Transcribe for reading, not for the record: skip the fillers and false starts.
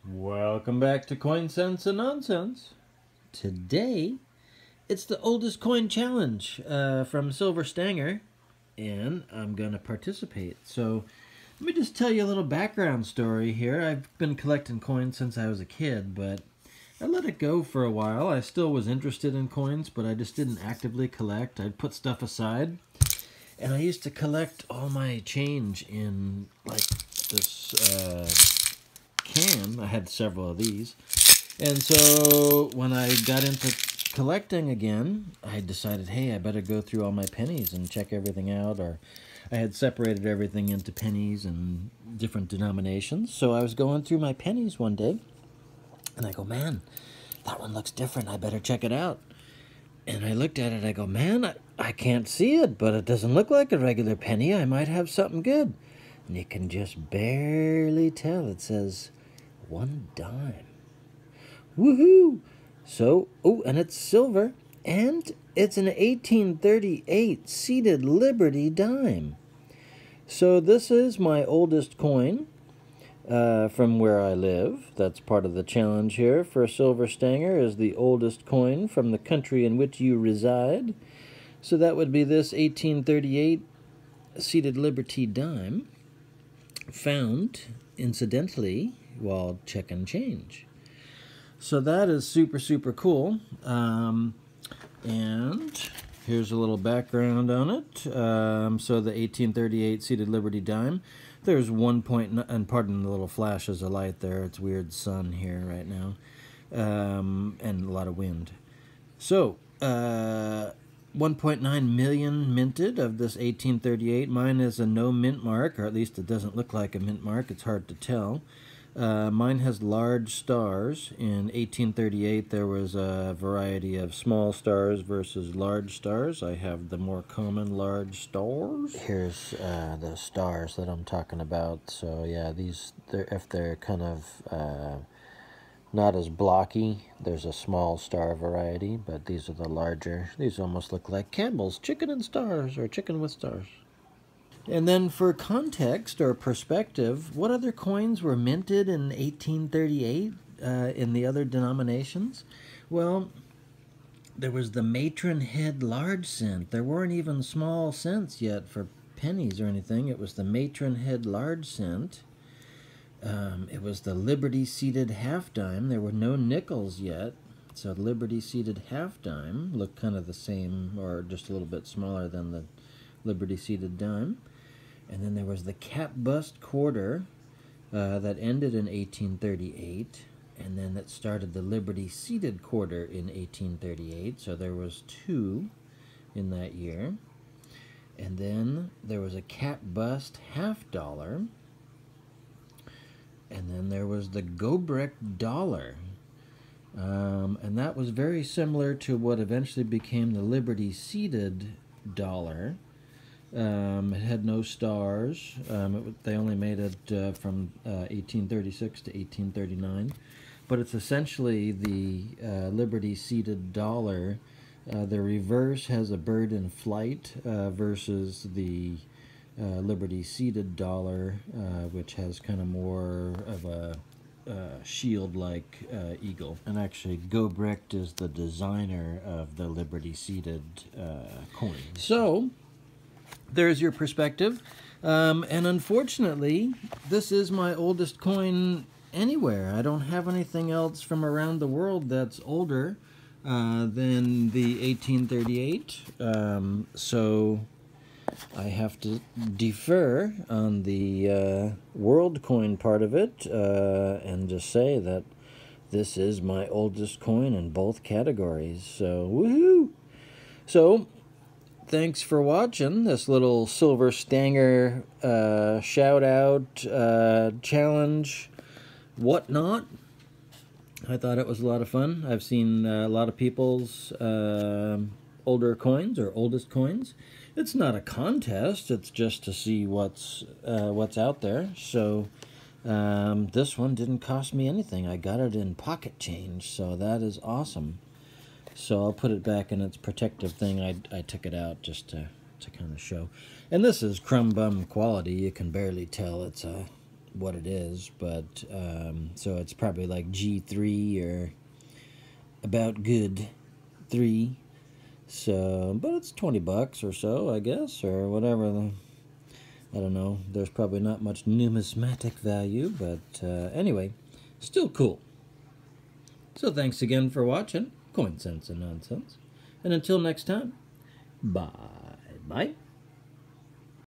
Welcome back to Coin Sense and Nonsense. Today, it's the oldest coin challenge from Silver Stanger, and I'm going to participate. So, let me just tell you a little background story here. I've been collecting coins since I was a kid, but I let it go for a while. I still was interested in coins, but I just didn't actively collect. I'd put stuff aside, and I used to collect all my change in, like, this can. I had several of these. And so when I got into collecting again, I decided, hey, I better go through all my pennies and check everything out. Or I had separated everything into pennies and different denominations. So I was going through my pennies one day, and I go, man, that one looks different. I better check it out. And I looked at it, I go, man, I can't see it, but it doesn't look like a regular penny. I might have something good. And you can just barely tell. It says 1 dime. Woohoo! So, oh, and it's silver, and it's an 1838 seated Liberty dime. So this is my oldest coin from where I live. That's part of the challenge here for Silver Stanger, is the oldest coin from the country in which you reside. So that would be this 1838 seated Liberty dime, found, incidentally, while checking change. So that is super, super cool. And here's a little background on it. So the 1838 seated Liberty dime. There's 1.9, and pardon the little flashes of light there. It's weird sun here right now. And a lot of wind. So, 1.9 million minted of this 1838. Mine is a no mint mark, or at least it doesn't look like a mint mark. It's hard to tell. Mine has large stars. In 1838, there was a variety of small stars versus large stars. I have the more common large stars. Here's the stars that I'm talking about. So yeah, if they're kind of not as blocky, there's a small star variety, but these are the larger. These almost look like Campbell's chicken and stars, or chicken with stars. And then for context or perspective, what other coins were minted in 1838 in the other denominations? Well, there was the matron head large cent. There weren't even small cents yet for pennies or anything. It was the matron head large cent. It was the Liberty seated half dime. There were no nickels yet. So Liberty seated half dime looked kind of the same, or just a little bit smaller than the Liberty seated dime. And then there was the cap bust quarter that ended in 1838, and then that started the Liberty seated quarter in 1838. So there was 2 in that year. And then there was a cap bust half dollar. And then there was the Gobrek dollar. And that was very similar to what eventually became the Liberty seated dollar. It had no stars. They only made it from 1836 to 1839. But it's essentially the Liberty seated dollar. The reverse has a bird in flight versus the Liberty seated dollar, which has kind of more of a shield-like eagle. And actually, Gobrecht is the designer of the Liberty seated coin. So there's your perspective. And unfortunately, this is my oldest coin anywhere. I don't have anything else from around the world that's older than the 1838. So I have to defer on the world coin part of it and just say that this is my oldest coin in both categories. So, woohoo! So, thanks for watching this little Silver Stanger shout-out, challenge, whatnot. I thought it was a lot of fun. I've seen a lot of people's older coins, or oldest coins. It's not a contest. It's just to see what's out there. So this one didn't cost me anything. I got it in pocket change, so that is awesome. So I'll put it back in its protective thing. I took it out just to kind of show. And this is crumb bum quality. You can barely tell it's a what it is, but so it's probably like G3 or about good 3. So, but it's $20 or so, I guess, or whatever. I don't know. There's probably not much numismatic value, but anyway, still cool. So thanks again for watching Coin Sense and Nonsense. And until next time, bye-bye.